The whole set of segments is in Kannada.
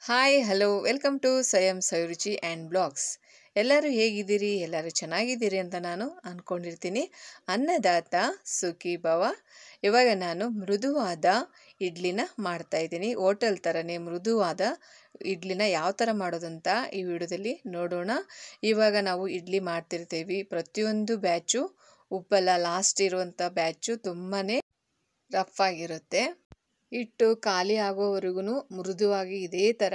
ಹಾಯ್ ಹಲೋ ವೆಲ್ಕಮ್ ಟು ಸ್ವಯಂ ಸವಿರುಚಿ ಆ್ಯಂಡ್ ಬ್ಲಾಗ್ಸ್. ಎಲ್ಲರೂ ಹೇಗಿದ್ದೀರಿ? ಎಲ್ಲರೂ ಚೆನ್ನಾಗಿದ್ದೀರಿ ಅಂತ ನಾನು ಅಂದ್ಕೊಂಡಿರ್ತೀನಿ. ಅನ್ನದಾತ ಸುಖಿ ಭವ. ಇವಾಗ ನಾನು ಮೃದುವಾದ ಇಡ್ಲಿನ ಮಾಡ್ತಾಯಿದ್ದೀನಿ. ಹೋಟೆಲ್ ಥರನೇ ಮೃದುವಾದ ಇಡ್ಲಿನ ಯಾವ ಥರ ಮಾಡೋದಂತ ಈ ವಿಡಿಯೋದಲ್ಲಿ ನೋಡೋಣ. ಇವಾಗ ನಾವು ಇಡ್ಲಿ ಮಾಡ್ತಿರ್ತೀವಿ, ಪ್ರತಿಯೊಂದು ಬ್ಯಾಚು ಉಪ್ಪೆಲ್ಲ ಲಾಸ್ಟ್ ಇರುವಂಥ ಬ್ಯಾಚು ತುಂಬಾ ರಫ್ ಆಗಿರುತ್ತೆ. ಹಿಟ್ಟು ಖಾಲಿ ಆಗೋವರೆಗೂ ಮೃದುವಾಗಿ ಇದೇ ಥರ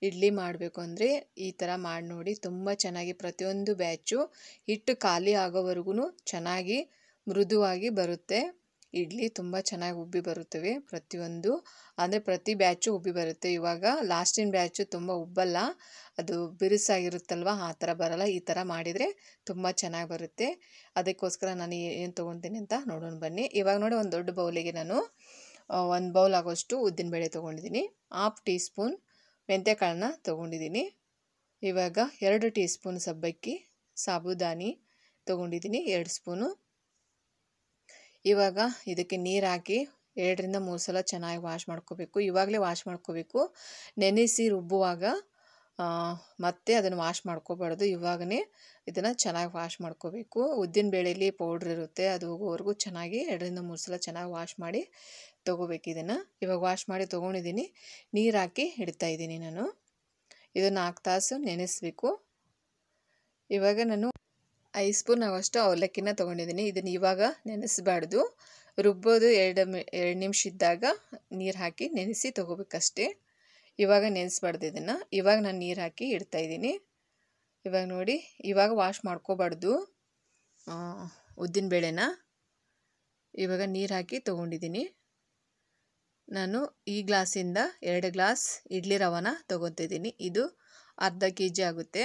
ಇಡ್ಲಿ ಮಾಡಬೇಕು ಅಂದರೆ ಈ ಥರ ಮಾಡಿ ನೋಡಿ. ತುಂಬ ಚೆನ್ನಾಗಿ ಪ್ರತಿಯೊಂದು ಬ್ಯಾಚು ಹಿಟ್ಟು ಖಾಲಿ ಆಗೋವರೆಗೂ ಚೆನ್ನಾಗಿ ಮೃದುವಾಗಿ ಬರುತ್ತೆ. ಇಡ್ಲಿ ತುಂಬ ಚೆನ್ನಾಗಿ ಉಬ್ಬಿ ಬರುತ್ತವೆ ಪ್ರತಿಯೊಂದು, ಅಂದರೆ ಪ್ರತಿ ಬ್ಯಾಚು ಉಬ್ಬಿ ಬರುತ್ತೆ. ಇವಾಗ ಲಾಸ್ಟಿನ ಬ್ಯಾಚು ತುಂಬ ಉಬ್ಬಲ್ಲ, ಅದು ಬಿರುಸಾಗಿರುತ್ತಲ್ವ, ಆ ಥರ ಬರಲ್ಲ. ಈ ಥರ ಮಾಡಿದರೆ ತುಂಬ ಚೆನ್ನಾಗಿ ಬರುತ್ತೆ. ಅದಕ್ಕೋಸ್ಕರ ನಾನು ಏನು ತೊಗೊತೀನಿ ಅಂತ ನೋಡೋಣ ಬನ್ನಿ. ಇವಾಗ ನೋಡಿ, ಒಂದು ದೊಡ್ಡ ಬೌಲಿಗೆ ನಾನು 1 ಬೌಲ್ ಆಗೋಷ್ಟು ಉದ್ದಿನಬೇಳೆ ತೊಗೊಂಡಿದ್ದೀನಿ. 1/2 ಟೀ ಸ್ಪೂನ್ ಮೆಂತ್ಯಕಾಳನ್ನ ತೊಗೊಂಡಿದ್ದೀನಿ. ಇವಾಗ 2 ಟೀ ಸ್ಪೂನ್ ಸಬ್ಬಕ್ಕಿ, ಸಾಬುದಾನಿ ತೊಗೊಂಡಿದ್ದೀನಿ 2 ಸ್ಪೂನು. ಇವಾಗ ಇದಕ್ಕೆ ನೀರು ಹಾಕಿ 2 ರಿಂದ 3 ಸಲ ಚೆನ್ನಾಗಿ ವಾಶ್ ಮಾಡ್ಕೋಬೇಕು. ಇವಾಗಲೇ ವಾಶ್ ಮಾಡ್ಕೋಬೇಕು. ನೆನೆಸಿ ರುಬ್ಬುವಾಗ ಮತ್ತೆ ಅದನ್ನು ವಾಶ್ ಮಾಡ್ಕೋಬಾರ್ದು. ಇವಾಗಲೇ ಇದನ್ನು ಚೆನ್ನಾಗಿ ವಾಶ್ ಮಾಡ್ಕೋಬೇಕು. ಉದ್ದಿನ ಬೇಳೆಯಲ್ಲಿ ಪೌಡ್ರ್ ಇರುತ್ತೆ, ಅದು ಹೋಗೋವರೆಗೂ ಚೆನ್ನಾಗಿ 2 ರಿಂದ 3 ಸಲ ಚೆನ್ನಾಗಿ ವಾಶ್ ಮಾಡಿ ತೊಗೋಬೇಕು. ಇದನ್ನು ಇವಾಗ ವಾಶ್ ಮಾಡಿ ತೊಗೊಂಡಿದ್ದೀನಿ. ನೀರು ಹಾಕಿ ಇಡ್ತಾಯಿದ್ದೀನಿ ನಾನು. ಇದನ್ನು 4 ತಾಸು ನೆನೆಸಬೇಕು. ಇವಾಗ ನಾನು 5 ಸ್ಪೂನ್ ಆಗೋಷ್ಟು ಅವಲಕ್ಕಿನ ತೊಗೊಂಡಿದ್ದೀನಿ. ಇದನ್ನು ಇವಾಗ ನೆನೆಸಬಾರ್ದು, ರುಬ್ಬೋದು 2 ನಿಮಿಷ ಇದ್ದಾಗ ನೀರು ಹಾಕಿ ನೆನೆಸಿ ತೊಗೋಬೇಕಷ್ಟೇ. ಇವಾಗ ನೆನೆಸ್ಬಾರ್ದು ಇದನ್ನು. ಇವಾಗ ನಾನು ನೀರು ಹಾಕಿ ಇಡ್ತಾಯಿದ್ದೀನಿ. ಇವಾಗ ನೋಡಿ, ಇವಾಗ ವಾಶ್ ಮಾಡ್ಕೋಬಾರ್ದು ಉದ್ದಿನಬೇಳೆನ. ಇವಾಗ ನೀರು ಹಾಕಿ ತೊಗೊಂಡಿದ್ದೀನಿ. ನಾನು ಈ ಗ್ಲಾಸಿಂದ 2 ಗ್ಲಾಸ್ ಇಡ್ಲಿ ರವಾನ ತೊಗೊತಿದ್ದೀನಿ. ಇದು ಅರ್ಧ kg ಆಗುತ್ತೆ.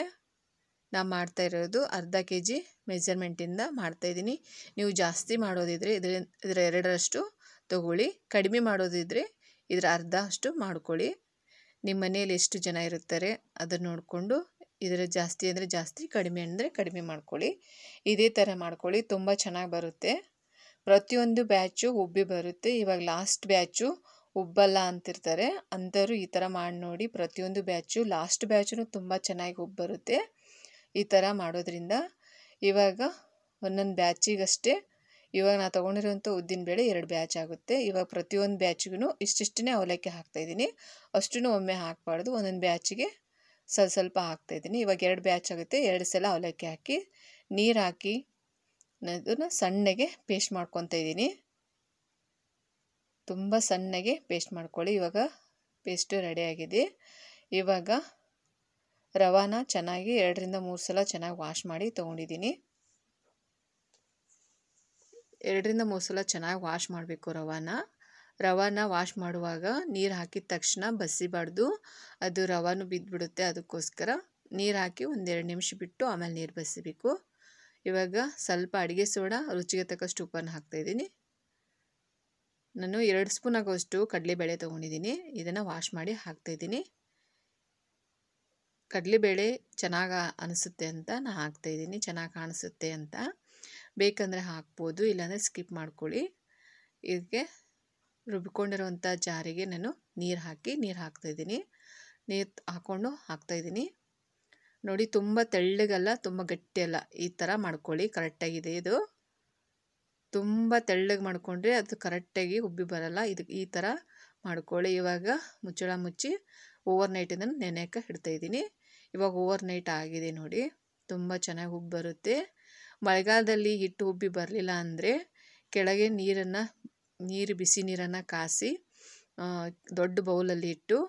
ನಾನು ಮಾಡ್ತಾ ಇರೋದು ಅರ್ಧ kg ಮೆಜರ್ಮೆಂಟಿಂದ ಮಾಡ್ತಾಯಿದ್ದೀನಿ. ನೀವು ಜಾಸ್ತಿ ಮಾಡೋದಿದ್ರೆ ಇದರ 2ರಷ್ಟು ತೊಗೊಳ್ಳಿ, ಕಡಿಮೆ ಮಾಡೋದಿದ್ರೆ ಇದರ ಅರ್ಧ ಅಷ್ಟು ಮಾಡ್ಕೊಳ್ಳಿ. ನಿಮ್ಮ ಮನೆಯಲ್ಲಿ ಎಷ್ಟು ಜನ ಇರುತ್ತಾರೆ ಅದನ್ನು ನೋಡಿಕೊಂಡು ಇದರ ಜಾಸ್ತಿ ಅಂದರೆ ಜಾಸ್ತಿ, ಕಡಿಮೆ ಅಂದರೆ ಕಡಿಮೆ ಮಾಡ್ಕೊಳ್ಳಿ. ಇದೇ ಥರ ಮಾಡ್ಕೊಳ್ಳಿ, ತುಂಬ ಚೆನ್ನಾಗಿ ಬರುತ್ತೆ. ಪ್ರತಿಯೊಂದು ಬ್ಯಾಚು ಉಬ್ಬಿ ಬರುತ್ತೆ. ಇವಾಗ ಲಾಸ್ಟ್ ಬ್ಯಾಚು ಉಬ್ಬಲ್ಲ ಅಂತಿರ್ತಾರೆ, ಅಂಥವ್ರು ಈ ಥರ ಮಾಡಿ ನೋಡಿ. ಪ್ರತಿಯೊಂದು ಬ್ಯಾಚು ಲಾಸ್ಟ್ ಬ್ಯಾಚು ತುಂಬ ಚೆನ್ನಾಗಿ ಉಬ್ಬಿ ಬರುತ್ತೆ ಈ ಥರ ಮಾಡೋದ್ರಿಂದ. ಇವಾಗ ಒಂದೊಂದು ಬ್ಯಾಚಿಗಷ್ಟೇ, ಇವಾಗ ನಾನು ತೊಗೊಂಡಿರೋಂಥ ಉದ್ದಿನಬೇಳೆ 2 ಬ್ಯಾಚ್ ಆಗುತ್ತೆ. ಇವಾಗ ಪ್ರತಿಯೊಂದು ಬ್ಯಾಚಿಗೂ ಇಷ್ಟಿಷ್ಟೇ ಅವಲಕ್ಕಿ ಹಾಕ್ತಾಯಿದ್ದೀನಿ. ಅಷ್ಟೂ ಒಮ್ಮೆ ಹಾಕಬಾರ್ದು, ಒಂದೊಂದು ಬ್ಯಾಚಿಗೆ ಸ್ವಲ್ಪ ಹಾಕ್ತಾಯಿದ್ದೀನಿ. ಇವಾಗ 2 ಬ್ಯಾಚ್ ಆಗುತ್ತೆ. 2 ಸಲ ಅವಲಕ್ಕಿ ಹಾಕಿ ನೀರು ಹಾಕಿ ಅದನ್ನು ಸಣ್ಣಗೆ ಪೇಸ್ಟ್ ಮಾಡ್ಕೊತಾ ಇದ್ದೀನಿ. ತುಂಬ ಸಣ್ಣಗೆ ಪೇಸ್ಟ್ ಮಾಡ್ಕೊಳ್ಳಿ. ಇವಾಗ ಪೇಸ್ಟು ರೆಡಿಯಾಗಿದೆ. ಇವಾಗ ರವಾನ ಚೆನ್ನಾಗಿ 2 ರಿಂದ 3 ಸಲ ಚೆನ್ನಾಗಿ ವಾಶ್ ಮಾಡಿ ತೊಗೊಂಡಿದ್ದೀನಿ. 2 ರಿಂದ 3 ಸಲ ಚೆನ್ನಾಗಿ ವಾಶ್ ಮಾಡಬೇಕು ರವಾನ ವಾಶ್ ಮಾಡುವಾಗ ನೀರು ಹಾಕಿದ ತಕ್ಷಣ ಬಸಿಬಾರ್ದು, ಅದು ರವಾನು ಬಿದ್ದುಬಿಡುತ್ತೆ. ಅದಕ್ಕೋಸ್ಕರ ನೀರು ಹಾಕಿ 1-2 ನಿಮಿಷ ಬಿಟ್ಟು ಆಮೇಲೆ ನೀರು ಬಸಿಬೇಕು. ಇವಾಗ ಸ್ವಲ್ಪ ಅಡುಗೆ ಸೋಡಾ, ರುಚಿಗೆ ತಕ್ಕಷ್ಟು ಉಪ್ಪನ್ನು ಹಾಕ್ತಾಯಿದ್ದೀನಿ. ನಾನು 2 ಸ್ಪೂನ್ ಆಗೋಷ್ಟು ಕಡಲೆಬೇಳೆ ತೊಗೊಂಡಿದ್ದೀನಿ. ಇದನ್ನು ವಾಶ್ ಮಾಡಿ ಹಾಕ್ತಾಯಿದ್ದೀನಿ. ಕಡಲೆಬೇಳೆ ಚೆನ್ನಾಗಿ ಅನಿಸುತ್ತೆ ಅಂತ ನಾನು ಹಾಕ್ತಾಯಿದ್ದೀನಿ, ಚೆನ್ನಾಗಿ ಕಾಣಿಸುತ್ತೆ ಅಂತ. ಬೇಕಂದರೆ ಹಾಕ್ಬೋದು, ಇಲ್ಲಾಂದರೆ ಸ್ಕಿಪ್ ಮಾಡ್ಕೊಳ್ಳಿ. ಇದಕ್ಕೆ ರುಬ್ಬಿಕೊಂಡಿರುವಂಥ ಜಾರಿಗೆ ನಾನು ನೀರು ಹಾಕ್ತಾಯಿದ್ದೀನಿ. ನೀರು ಹಾಕ್ಕೊಂಡು ಹಾಕ್ತಾಯಿದ್ದೀನಿ. ನೋಡಿ, ತುಂಬ ತೆಳ್ಳಗಲ್ಲ, ತುಂಬ ಗಟ್ಟಿಯಲ್ಲ, ಈ ಥರ ಮಾಡ್ಕೊಳ್ಳಿ. ಕರೆಕ್ಟಾಗಿದೆ ಇದು. ತುಂಬ ತೆಳ್ಳಗೆ ಮಾಡಿಕೊಂಡ್ರೆ ಅದು ಕರೆಕ್ಟಾಗಿ ಉಬ್ಬಿ ಬರಲ್ಲ. ಈ ಥರ ಮಾಡ್ಕೊಳ್ಳಿ. ಇವಾಗ ಮುಚ್ಚಳ ಮುಚ್ಚಿ ಓವರ್ ನೈಟ್ ಇದನ್ನು ನೆನೆಯೋಕೆ ಇಡ್ತಾಯಿದ್ದೀನಿ. ಇವಾಗ ಓವರ್ ನೈಟ್ ಆಗಿದೆ ನೋಡಿ, ತುಂಬ ಚೆನ್ನಾಗಿ ಉಬ್ಬಿ ಬರುತ್ತೆ. ಮಳೆಗಾಲದಲ್ಲಿ ಹಿಟ್ಟು ಉಬ್ಬಿ ಬರಲಿಲ್ಲ ಅಂದರೆ ಕೆಳಗೆ ಬಿಸಿ ನೀರನ್ನು ಕಾಸಿ ದೊಡ್ಡ ಬೌಲಲ್ಲಿ ಇಟ್ಟು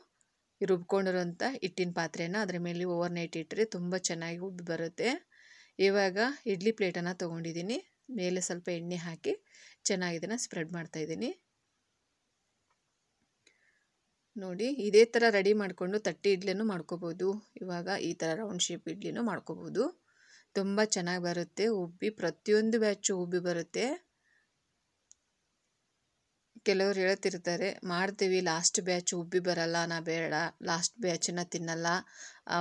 ರುಬ್ಕೊಂಡಿರೋಂಥ ಹಿಟ್ಟಿನ ಪಾತ್ರೆನ ಅದರ ಮೇಲೆ ಓವರ್ ನೈಟ್ ಇಟ್ಟರೆ ತುಂಬ ಚೆನ್ನಾಗಿ ಉಬ್ಬಿ ಬರುತ್ತೆ. ಇವಾಗ ಇಡ್ಲಿ ಪ್ಲೇಟನ್ನು ತೊಗೊಂಡಿದ್ದೀನಿ. ಮೇಲೆ ಸ್ವಲ್ಪ ಎಣ್ಣೆ ಹಾಕಿ ಚೆನ್ನಾಗಿ ಇದನ್ನು ಸ್ಪ್ರೆಡ್ ಮಾಡ್ತಾಯಿದ್ದೀನಿ. ನೋಡಿ, ಇದೇ ಥರ ರೆಡಿ ಮಾಡಿಕೊಂಡು ತಟ್ಟೆ ಇಡ್ಲಿನೂ ಮಾಡ್ಕೋಬೋದು. ಇವಾಗ ಈ ಥರ ರೌಂಡ್ ಶೇಪ್ ಇಡ್ಲಿನೂ ಮಾಡ್ಕೋಬೋದು. ತುಂಬ ಚೆನ್ನಾಗಿ ಬರುತ್ತೆ ಉಬ್ಬಿ, ಪ್ರತಿಯೊಂದು ಬ್ಯಾಚು ಉಬ್ಬಿ ಬರುತ್ತೆ. ಕೆಲವರು ಹೇಳ್ತಿರ್ತಾರೆ, ಮಾಡ್ತೀವಿ ಲಾಸ್ಟ್ ಬ್ಯಾಚ್ ಉಬ್ಬಿ ಬರಲ್ಲ, ನಾ ಬೇಡ, ಲಾಸ್ಟ್ ಬ್ಯಾಚನ್ನ ತಿನ್ನಲ್ಲ,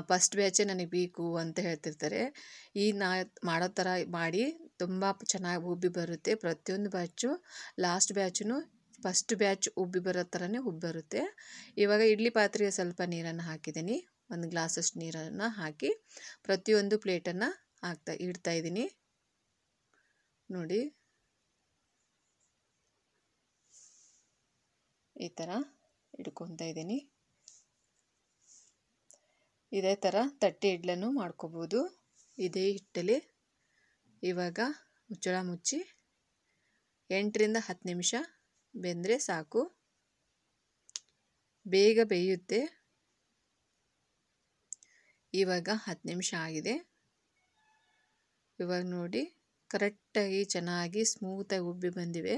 ಫಸ್ಟ್ ಬ್ಯಾಚೇ ನನಗೆ ಬೇಕು ಅಂತ ಹೇಳ್ತಿರ್ತಾರೆ. ನಾ ಮಾಡೋ ಥರ ಮಾಡಿ ತುಂಬ ಚೆನ್ನಾಗಿ ಉಬ್ಬಿ ಬರುತ್ತೆ. ಪ್ರತಿಯೊಂದು batch last batch first batch ಉಬ್ಬಿ ಬರೋ ಥರನೇ ಉಬ್ಬಿ ಬರುತ್ತೆ. ಇವಾಗ ಇಡ್ಲಿ ಪಾತ್ರೆಗೆ ಸ್ವಲ್ಪ ನೀರನ್ನು ಹಾಕಿದ್ದೀನಿ. 1 ಗ್ಲಾಸಷ್ಟು ನೀರನ್ನು ಹಾಕಿ ಪ್ರತಿಯೊಂದು ಪ್ಲೇಟನ್ನು ಇಡ್ತಾ ಇದ್ದೀನಿ. ನೋಡಿ ಈ ಥರ ಇಡ್ಕೊತಾ ಇದ್ದೀನಿ. ಇದೇ ಥರ ತಟ್ಟೆ ಇಡ್ಲನ್ನು ಮಾಡ್ಕೋಬೋದು ಇದೇ ಹಿಟ್ಟಲ್ಲಿ. ಇವಾಗ ಮುಚ್ಚಳ ಮುಚ್ಚಿ 8 ರಿಂದ 10 ನಿಮಿಷ ಬೆಂದರೆ ಸಾಕು. ಬೇಗ ಬೇಯುತ್ತೆ. ಇವಾಗ 10 ನಿಮಿಷ ಆಗಿದೆ. ಇವಾಗ ನೋಡಿ ಕರೆಕ್ಟಾಗಿ ಚೆನ್ನಾಗಿ ಸ್ಮೂತಾಗಿ ಉಬ್ಬಿ ಬಂದಿವೆ.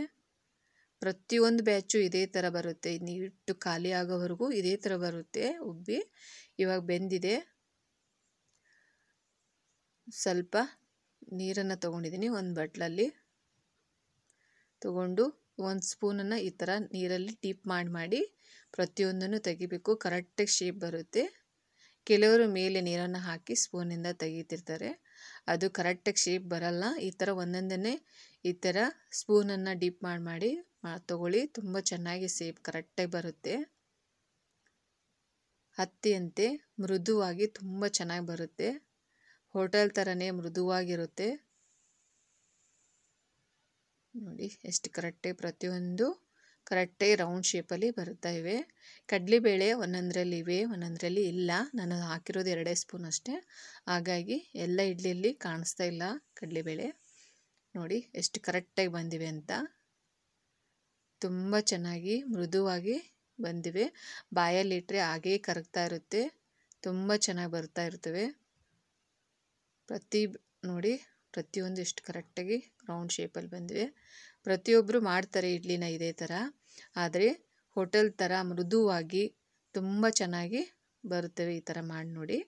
ಪ್ರತಿಯೊಂದು ಬ್ಯಾಚು ಇದೇ ಥರ ಬರುತ್ತೆ. ಇನ್ನು ಹಿಟ್ಟು ಖಾಲಿ ಆಗೋವರೆಗೂ ಇದೇ ಥರ ಬರುತ್ತೆ ಉಬ್ಬಿ. ಇವಾಗ ಬೆಂದಿದೆ. ಸ್ವಲ್ಪ ನೀರನ್ನು ತೊಗೊಂಡಿದ್ದೀನಿ ಒಂದು ಬಟ್ಲಲ್ಲಿ. ತಗೊಂಡು 1 ಸ್ಪೂನನ್ನು ಈ ಥರ ನೀರಲ್ಲಿ ಡಿಪ್ ಮಾಡಿ ಪ್ರತಿಯೊಂದನ್ನು ತೆಗಿಬೇಕು. ಕರೆಕ್ಟಾಗಿ ಶೇಪ್ ಬರುತ್ತೆ. ಕೆಲವರು ಮೇಲೆ ನೀರನ್ನು ಹಾಕಿ ಸ್ಪೂನಿಂದ ತೆಗಿತಿರ್ತಾರೆ, ಅದು ಕರೆಕ್ಟಾಗಿ ಶೇಪ್ ಬರಲ್ಲ. ಈ ಥರ ಒಂದೊಂದನ್ನೇ ಈ ಥರ ಸ್ಪೂನನ್ನು ಡಿಪ್ ಮಾಡಿ ತಗೊಳ್ಳಿ. ತುಂಬ ಚೆನ್ನಾಗಿ ಶೇಪ್ ಕರೆಕ್ಟಾಗಿ ಬರುತ್ತೆ. ಹತ್ತಿಯಂತೆ ಮೃದುವಾಗಿ ತುಂಬ ಚೆನ್ನಾಗಿ ಬರುತ್ತೆ. ಹೋಟೆಲ್ ಥರನೇ ಮೃದುವಾಗಿರುತ್ತೆ. ನೋಡಿ ಎಷ್ಟು ಕರೆಕ್ಟಾಗಿ ಪ್ರತಿಯೊಂದು ಕರೆಕ್ಟಾಗಿ ರೌಂಡ್ ಶೇಪಲ್ಲಿ ಬರ್ತಾ ಇವೆ. ಕಡಲೆಬೇಳೆ ಒಂದೊಂದರಲ್ಲಿ ಇವೆ, ಒಂದೊಂದರಲ್ಲಿ ಇಲ್ಲ. ನಾನು ಹಾಕಿರೋದು 2 ಸ್ಪೂನ್ ಅಷ್ಟೇ, ಹಾಗಾಗಿ ಎಲ್ಲ ಇಡ್ಲಿಯಲ್ಲಿ ಕಾಣಿಸ್ತಾ ಇಲ್ಲ ಕಡಲೆಬೇಳೆ. ನೋಡಿ ಎಷ್ಟು ಕರೆಕ್ಟಾಗಿ ಬಂದಿವೆ ಅಂತ. ತುಂಬ ಚೆನ್ನಾಗಿ ಮೃದುವಾಗಿ ಬಂದಿವೆ. ಬಾಯಲ್ಲಿಟ್ಟರೆ ಹಾಗೇ ಕರಗ್ತಾ ಇರುತ್ತೆ. ತುಂಬ ಚೆನ್ನಾಗಿ ಬರ್ತಾ ಇರ್ತವೆ. ನೋಡಿ ಪ್ರತಿಯೊಂದು ಎಷ್ಟು ಕರೆಕ್ಟಾಗಿ ರೌಂಡ್ ಶೇಪಲ್ಲಿ ಬಂದಿವೆ. ಪ್ರತಿಯೊಬ್ಬರು ಮಾಡ್ತಾರೆ ಇಡ್ಲಿನ ಇದೇ ಥರ, ಆದರೆ ಹೋಟೆಲ್ ಥರ ಮೃದುವಾಗಿ ತುಂಬ ಚೆನ್ನಾಗಿ ಬರುತ್ತವೆ. ಈ ಥರ ಮಾಡಿ ನೋಡಿ.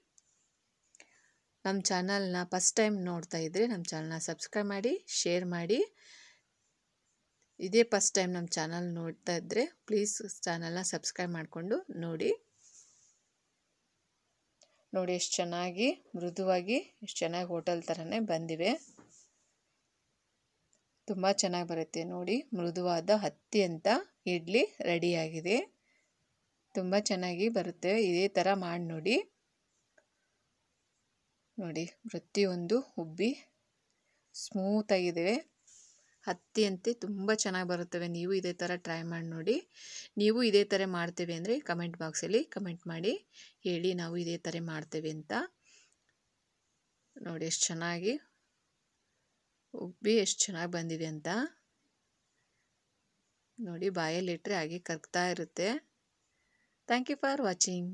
ನಮ್ಮ ಚಾನಲ್ನ ಫಸ್ಟ್ ಟೈಮ್ ನೋಡ್ತಾ ಇದ್ದರೆ ನಮ್ಮ ಚಾನಲ್ನ ಸಬ್ಸ್ಕ್ರೈಬ್ ಮಾಡಿ, ಶೇರ್ ಮಾಡಿ. ಇದೇ ಫಸ್ಟ್ ಟೈಮ್ ನಮ್ಮ ಚಾನಲ್ ನೋಡ್ತಾ ಇದ್ದರೆ ಪ್ಲೀಸ್ ಚಾನಲ್ನ ಸಬ್ಸ್ಕ್ರೈಬ್ ಮಾಡಿಕೊಂಡು ನೋಡಿ. ನೋಡಿ ಎಷ್ಟು ಚೆನ್ನಾಗಿ ಮೃದುವಾಗಿ ಎಷ್ಟು ಚೆನ್ನಾಗಿ ಹೋಟೆಲ್ ಥರನೇ ಬಂದಿವೆ. ತುಂಬ ಚೆನ್ನಾಗಿ ಬರುತ್ತೆ. ನೋಡಿ ಮೃದುವಾದ ಹತ್ತಿಯಂತ ಇಡ್ಲಿ ರೆಡಿಯಾಗಿದೆ. ತುಂಬ ಚೆನ್ನಾಗಿ ಬರುತ್ತೆ. ಇದೇ ಥರ ಮಾಡಿ ನೋಡಿ. ನೋಡಿ ಪ್ರತಿಯೊಂದು ಉಬ್ಬಿ ಸ್ಮೂತಾಗಿದ್ದಾವೆ. ಹತ್ತಿಯಂತೆ ತುಂಬ ಚೆನ್ನಾಗಿ ಬರುತ್ತವೆ. ನೀವು ಇದೇ ಥರ ಟ್ರೈ ಮಾಡಿ ನೋಡಿ. ನೀವು ಇದೇ ಥರ ಮಾಡ್ತೇವೆ ಅಂದರೆ ಕಮೆಂಟ್ ಬಾಕ್ಸಲ್ಲಿ ಕಮೆಂಟ್ ಮಾಡಿ ಹೇಳಿ, ನಾವು ಇದೇ ಥರ ಮಾಡ್ತೇವೆ ಅಂತ. ನೋಡಿ ಎಷ್ಟು ಚೆನ್ನಾಗಿ ಉಬ್ಬಿ ಎಷ್ಟು ಚೆನ್ನಾಗಿ ಬಂದಿದೆ ಅಂತ. ನೋಡಿ ಬಾಯಲ್ಲಿಟ್ಟರೆ ಹಾಗೆ ಕರಗ್ತಾ ಇರುತ್ತೆ. Thank you for watching.